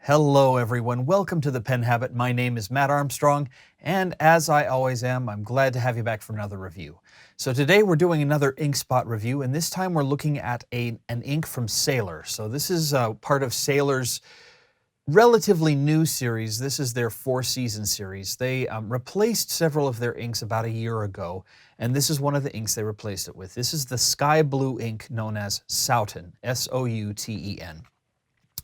Hello everyone, welcome to The Pen Habit. My name is Matt Armstrong, and as I always am, I'm glad to have you back for another review. So today we're doing another ink spot review, and this time we're looking at an ink from Sailor. So this is part of Sailor's relatively new series. This is their 4-season series. They replaced several of their inks about a year ago, and this is one of the inks they replaced it with. This is the sky blue ink known as Souten, S-O-U-T-E-N.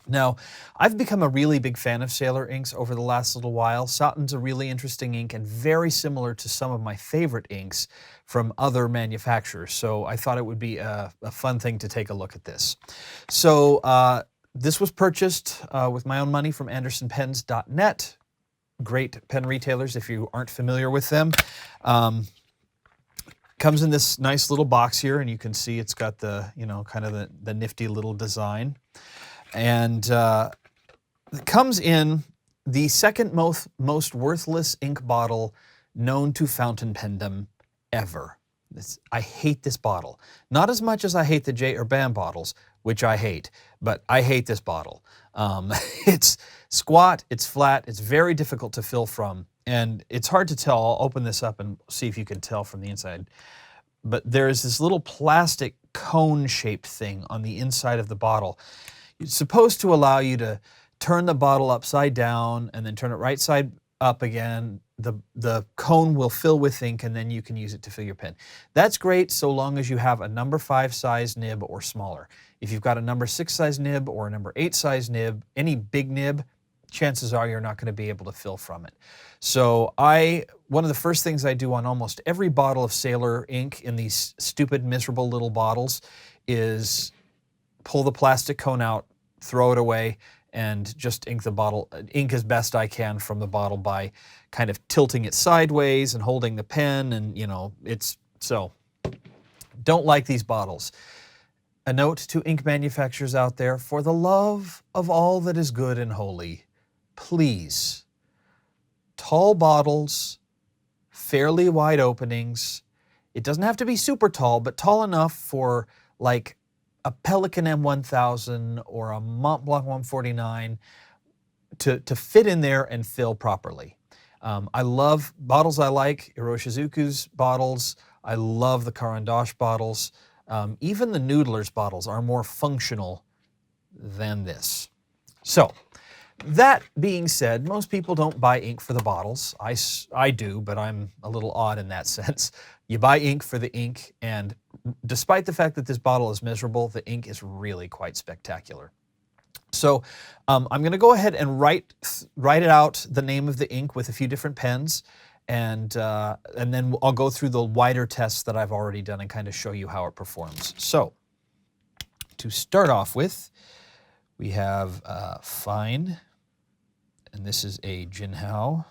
Now, I've become a really big fan of Sailor inks over the last little while. Souten's a really interesting ink and very similar to some of my favorite inks from other manufacturers, so I thought it would be a fun thing to take a look at this. So this was purchased with my own money from AndersonPens.net. Great pen retailers if you aren't familiar with them. Comes in this nice little box here, and you can see it's got the, kind of the nifty little design. And it comes in the second most worthless ink bottle known to fountain pendom ever. I hate this bottle. Not as much as I hate the J or BAM bottles, which I hate, but I hate this bottle. It's squat, it's flat, it's very difficult to fill from, and it's hard to tell. I'll open this up and see if you can tell from the inside. But there's this little plastic cone-shaped thing on the inside of the bottle. It's supposed to allow you to turn the bottle upside down and then turn it right side up again. The cone will fill with ink, and then you can use it to fill your pen. That's great so long as you have a number 5 size nib or smaller. If you've got a number 6 size nib or a number 8 size nib, any big nib, chances are you're not going to be able to fill from it. So one of the first things I do on almost every bottle of Sailor ink in these stupid, miserable little bottles is pull the plastic cone out, throw it away, and just ink the bottle, ink as best I can from the bottle by kind of tilting it sideways and holding the pen, and don't like these bottles. A note to ink manufacturers out there: for the love of all that is good and holy, please, tall bottles, fairly wide openings. It doesn't have to be super tall, but tall enough for like a Pelican M1000 or a Mont Blanc 149 to fit in there and fill properly. I love bottles. I like Iroshizuku's bottles. I love the Caran d'Ache bottles. Even the Noodler's bottles are more functional than this. So, that being said, most people don't buy ink for the bottles. I do, but I'm a little odd in that sense. You buy ink for the ink, and despite the fact that this bottle is miserable, the ink is really quite spectacular. So I'm going to go ahead and write it out, the name of the ink, with a few different pens, and then I'll go through the wider tests that I've already done and kind of show you how it performs. So to start off with, we have Fine, and this is a Jinhao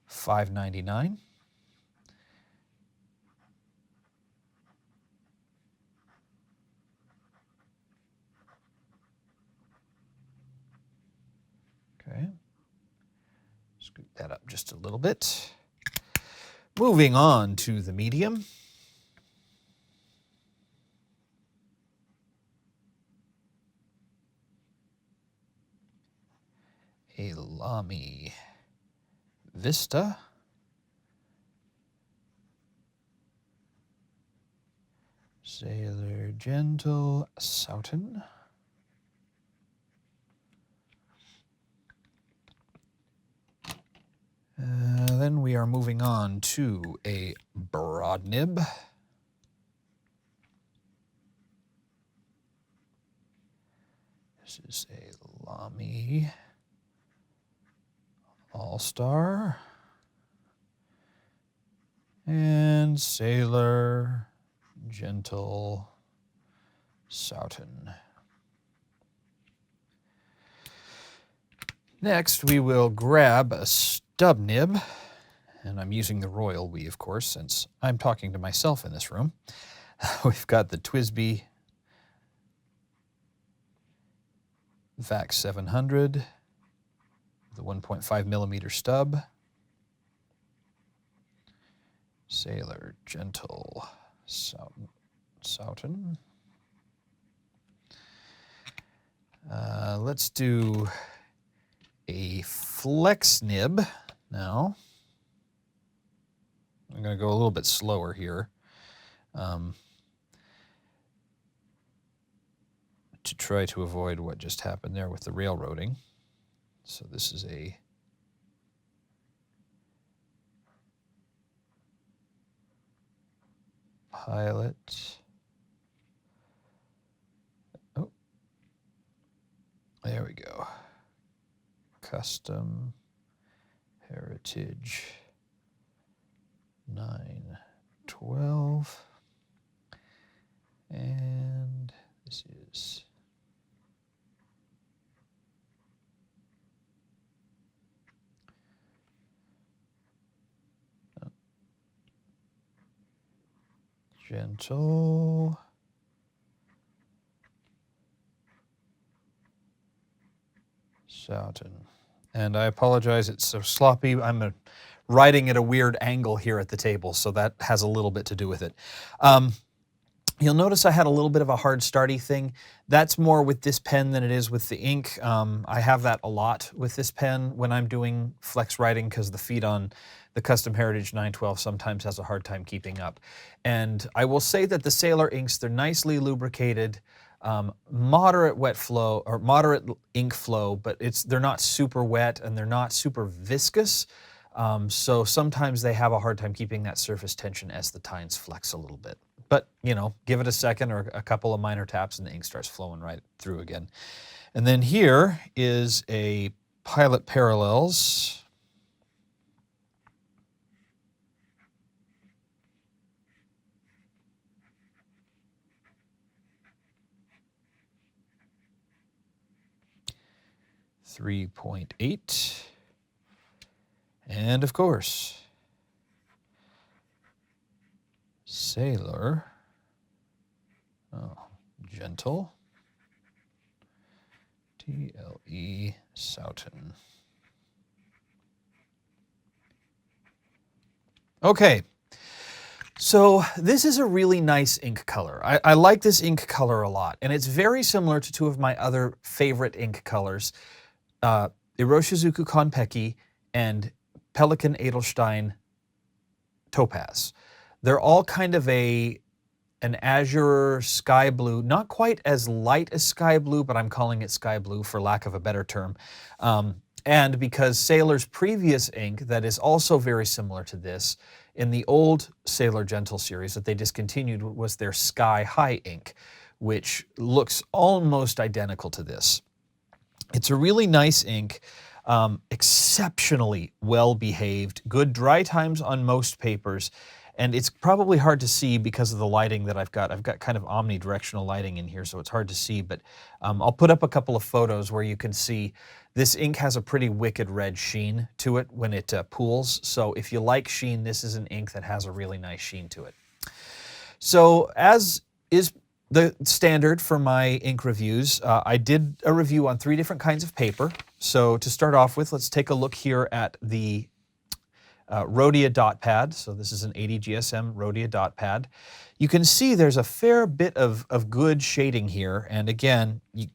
599. Okay, scoot that up just a little bit. Moving on to the medium. A Lamy Vista. Sailor Jentle Souten. Then we are moving on to a broad nib. This is a Lamy All-Star. And Sailor Jentle Souten. Next, we will grab a stub nib, and I'm using the royal we, of course, since I'm talking to myself in this room. We've got the TWSBI VAX 700, the 1.5 millimeter stub, Sailor Jentle Souten. Let's do a flex nib now. I'm going to go a little bit slower here to try to avoid what just happened there with the railroading. So this is a pilot. Oh, there we go. Custom heritage 912. And this is Jentle. Souten. And I apologize, it's so sloppy. I'm writing at a weird angle here at the table, so that has a little bit to do with it. You'll notice I had a little bit of a hard starty thing. That's more with this pen than it is with the ink. I have that a lot with this pen when I'm doing flex writing because the feed on the Custom Heritage 912 sometimes has a hard time keeping up. And I will say that the Sailor inks, they're nicely lubricated, moderate wet flow or moderate ink flow, but they're not super wet and they're not super viscous. So sometimes they have a hard time keeping that surface tension as the tines flex a little bit. But, you know, give it a second or a couple of minor taps and the ink starts flowing right through again. And then here is a Pilot Parallels. .8. And of course, Sailor, Jentle, TLE Souten. Okay, so this is a really nice ink color. I like this ink color a lot, and it's very similar to two of my other favorite ink colors, Iroshizuku Konpeki and Pelikan Edelstein Topaz. They're all kind of an azure sky blue, not quite as light as sky blue, but I'm calling it sky blue for lack of a better term. And because Sailor's previous ink that is also very similar to this, in the old Sailor Jentle series that they discontinued was their Sky High ink, which looks almost identical to this. It's a really nice ink, exceptionally well behaved, good dry times on most papers, and it's probably hard to see because of the lighting that I've got. I've got kind of omnidirectional lighting in here, so it's hard to see, but I'll put up a couple of photos where you can see this ink has a pretty wicked red sheen to it when it pools. So if you like sheen, this is an ink that has a really nice sheen to it. So as is the standard for my ink reviews, I did a review on 3 different kinds of paper. So to start off with, let's take a look here at the Rhodia dot pad. So this is an 80 GSM Rhodia dot pad. You can see there's a fair bit of good shading here. And again, you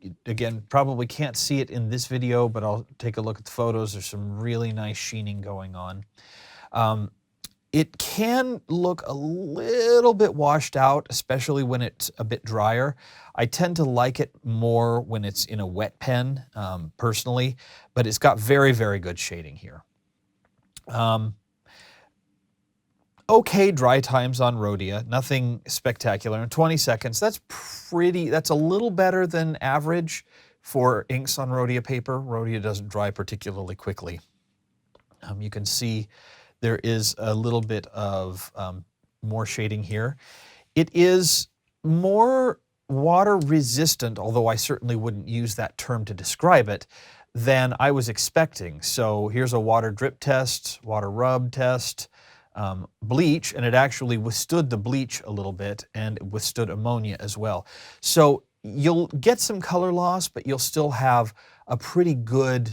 probably can't see it in this video, but I'll take a look at the photos. There's some really nice sheening going on. It can look a little bit washed out, especially when it's a bit drier. I tend to like it more when it's in a wet pen, personally, but it's got very, very good shading here. Okay dry times on Rhodia, nothing spectacular. In 20 seconds, that's a little better than average for inks on Rhodia paper. Rhodia doesn't dry particularly quickly. You can see there is a little bit of more shading here. It is more water resistant, although I certainly wouldn't use that term to describe it, than I was expecting. So here's a water drip test, water rub test, bleach, and it actually withstood the bleach a little bit and it withstood ammonia as well. So you'll get some color loss, but you'll still have a pretty good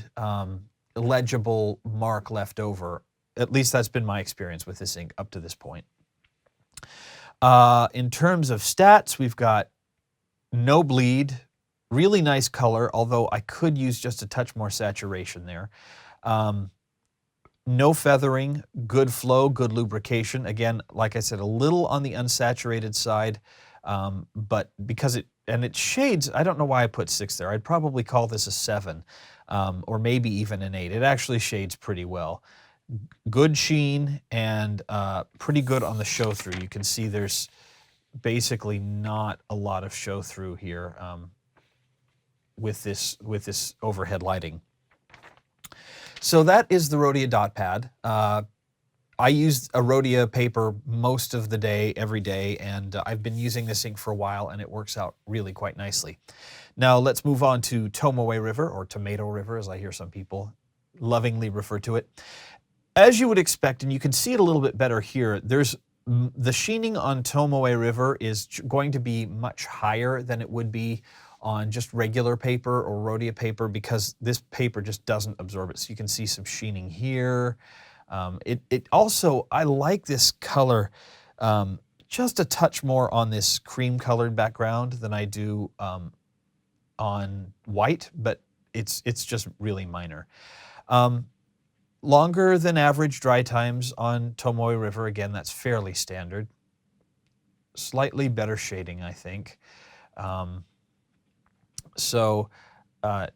legible mark left over. At least that's been my experience with this ink up to this point. In terms of stats, we've got no bleed, Really nice color, although I could use just a touch more saturation there. No feathering, good flow, good lubrication. Again, like I said, a little on the unsaturated side, but because it shades, I don't know why I put 6 there. I'd probably call this a 7, or maybe even an 8. It actually shades pretty well. Good sheen and pretty good on the show through. You can see there's basically not a lot of show through here with this overhead lighting. So that is the Rhodia dot pad. I use a Rhodia paper most of the day, every day, and I've been using this ink for a while, and it works out really quite nicely. Now let's move on to Tomoe River, or Tomato River, as I hear some people lovingly refer to it. As you would expect, and you can see it a little bit better here, there's the sheening on Tomoe River is going to be much higher than it would be on just regular paper or Rhodia paper, because this paper just doesn't absorb it. So you can see some sheening here. It also, I like this color just a touch more on this cream colored background than I do on white, but it's just really minor. Longer than average dry times on Tomoe River. Again, that's fairly standard. Slightly better shading, I think. So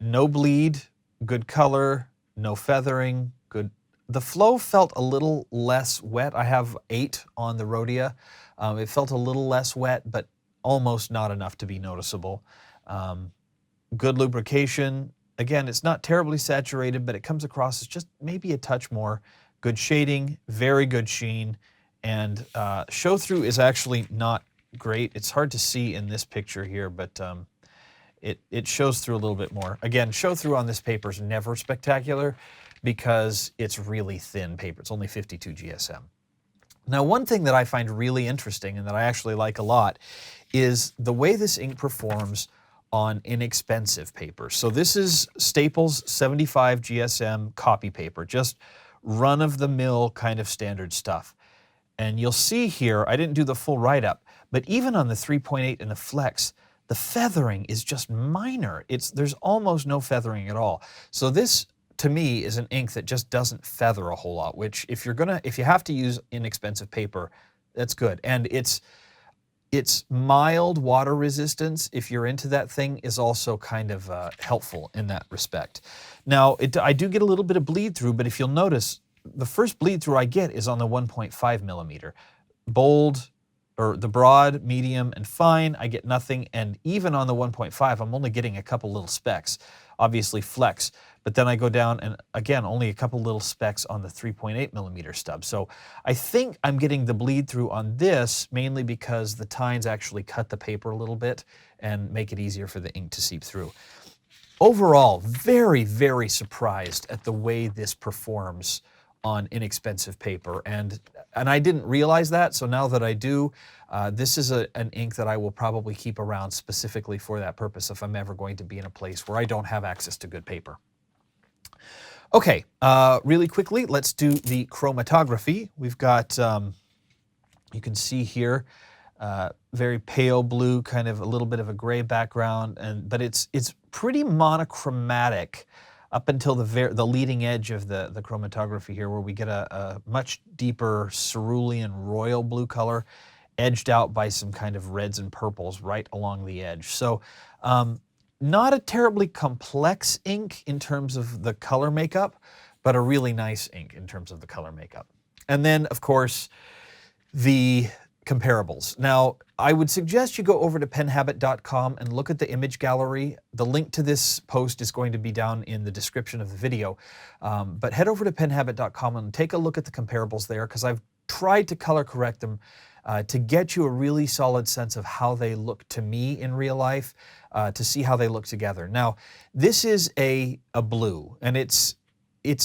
no bleed, good color, no feathering, good. The flow felt a little less wet. I have 8 on the Rhodia. It felt a little less wet, but almost not enough to be noticeable. Good lubrication. Again, it's not terribly saturated, but it comes across as just maybe a touch more. Good shading, very good sheen, and show through is actually not great. It's hard to see in this picture here, but it shows through a little bit more. Again, show through on this paper is never spectacular because it's really thin paper. It's only 52 GSM. Now, one thing that I find really interesting and that I actually like a lot is the way this ink performs on inexpensive paper. So this is Staples 75 GSM copy paper, just run-of-the-mill kind of standard stuff. And you'll see here, I didn't do the full write-up, but even on the 3.8 and the Flex, the feathering is just minor. There's almost no feathering at all. So this, to me, is an ink that just doesn't feather a whole lot, which if you have to use inexpensive paper, that's good. And its mild water resistance, if you're into that thing, is also kind of helpful in that respect. Now, I do get a little bit of bleed through, but if you'll notice, the first bleed through I get is on the 1.5 millimeter. Bold, or the broad, medium, and fine, I get nothing. And even on the 1.5, I'm only getting a couple little specks, obviously Flex. But then I go down and again, only a couple little specks on the 3.8 millimeter stub. So I think I'm getting the bleed through on this mainly because the tines actually cut the paper a little bit and make it easier for the ink to seep through. Overall, very, very surprised at the way this performs on inexpensive paper. And I didn't realize that, so now that I do, this is an ink that I will probably keep around specifically for that purpose if I'm ever going to be in a place where I don't have access to good paper. Okay, really quickly, let's do the chromatography. We've got, you can see here, very pale blue, kind of a little bit of a gray background, but it's pretty monochromatic up until the leading edge of the chromatography here, where we get a much deeper cerulean royal blue color, edged out by some kind of reds and purples right along the edge. So not a terribly complex ink in terms of the color makeup, but a really nice ink in terms of the color makeup. And then, of course, the comparables. Now, I would suggest you go over to penhabit.com and look at the image gallery. The link to this post is going to be down in the description of the video. But head over to penhabit.com and take a look at the comparables there, because I've tried to color correct them to get you a really solid sense of how they look to me in real life, to see how they look together. Now, this is a blue, and it's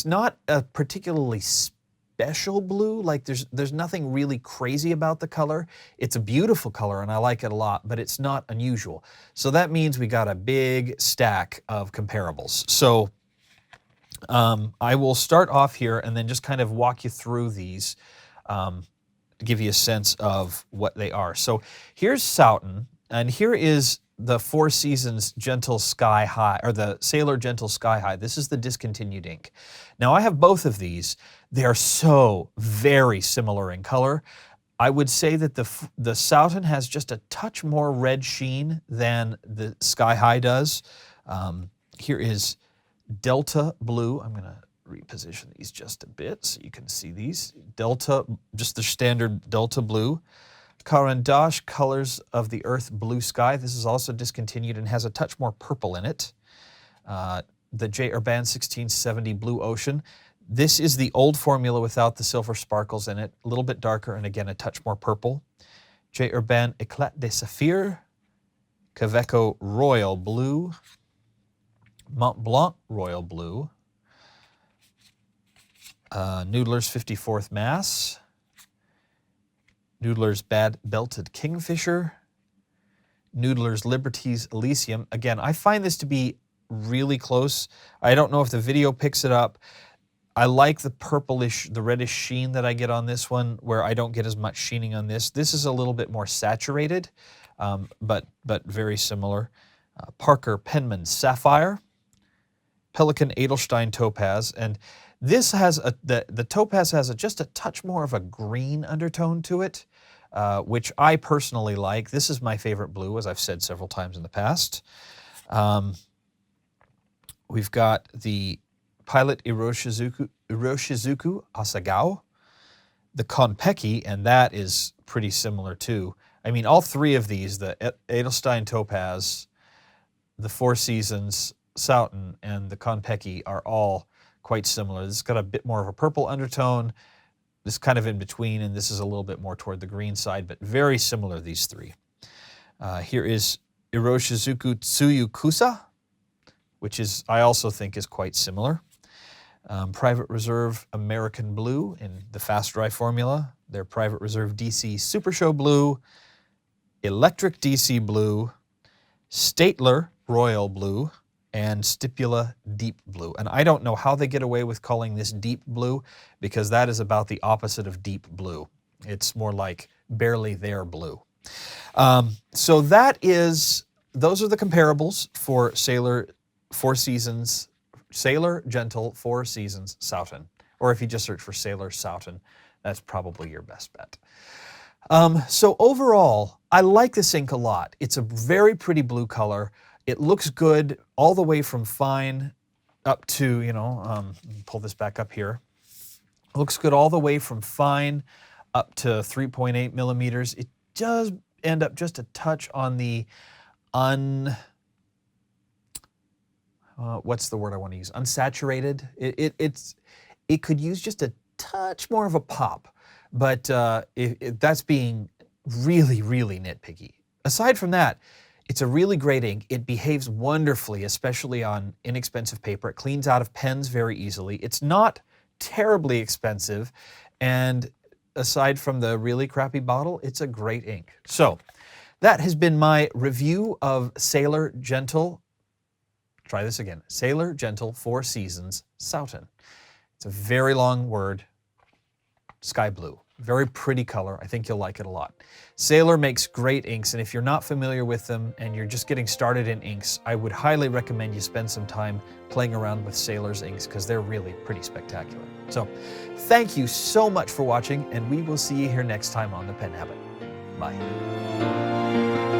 not a particularly special blue. Like there's nothing really crazy about the color. It's a beautiful color and I like it a lot, but it's not unusual. So that means we got a big stack of comparables. So I will start off here and then just kind of walk you through these to give you a sense of what they are. So here's Souten, and here is the Four Seasons Jentle Sky High, or the Sailor Jentle Sky High. This is the discontinued ink. Now I have both of these. They are so very similar in color. I would say that the Souten has just a touch more red sheen than the Sky High does. Here is Delta Blue. I'm going to reposition these just a bit so you can see these. Delta, just the standard Delta Blue. Carandash Colors of the Earth Blue Sky. This is also discontinued and has a touch more purple in it. The J. Urban 1670 Blue Ocean. This is the old formula without the silver sparkles in it. A little bit darker and again a touch more purple. J. Urban Eclat de Saphir. Caveco Royal Blue. Mont Blanc Royal Blue. Noodler's 54th Mass. Noodler's Bad Belted Kingfisher. Noodler's Liberty's Elysium. Again, I find this to be really close. I don't know if the video picks it up. I like the purplish, the reddish sheen that I get on this one, where I don't get as much sheening on this. This is a little bit more saturated, but very similar. Parker Penman Sapphire. Pelican Edelstein Topaz. And this has the topaz has just a touch more of a green undertone to it, which I personally like. This is my favorite blue, as I've said several times in the past. We've got the Pilot Iroshizuku Asagao, the Konpeki, and that is pretty similar too. I mean, all three of these, the Edelstein Topaz, the Four Seasons Souten, and the Konpeki, are all quite similar. This has got a bit more of a purple undertone. This kind of in between, and this is a little bit more toward the green side, but very similar, these three. Here is Iroshizuku Tsuyu Kusa, which is, I also think, is quite similar. Private Reserve American Blue in the Fast Dry formula. Their Private Reserve DC Super Show Blue. Electric DC Blue. Statler Royal Blue. And Stipula Deep Blue. And I don't know how they get away with calling this deep blue, because that is about the opposite of deep blue. It's more like barely there blue. So those are the comparables for Sailor Four Seasons, Sailor Jentle Four Seasons Souten. Or if you just search for Sailor Souten, that's probably your best bet. So overall, I like this ink a lot. It's a very pretty blue color. It looks good all the way from fine up to, pull this back up here. It looks good all the way from fine up to 3.8 millimeters. It does end up just a touch on the what's the word I want to use? Unsaturated. It could use just a touch more of a pop, but that's being really, really nitpicky. Aside from that, it's a really great ink. It behaves wonderfully, especially on inexpensive paper. It cleans out of pens very easily. It's not terribly expensive, and aside from the really crappy bottle, it's a great ink. So that has been my review of Sailor Jentle. Try this again. Sailor Jentle Four Seasons Souten. It's a very long word. Sky blue. Very pretty color. I think you'll like it a lot. Sailor makes great inks, and if you're not familiar with them and you're just getting started in inks, I would highly recommend you spend some time playing around with Sailor's inks, because they're really pretty spectacular. So thank you so much for watching, and we will see you here next time on The Pen Habit. Bye.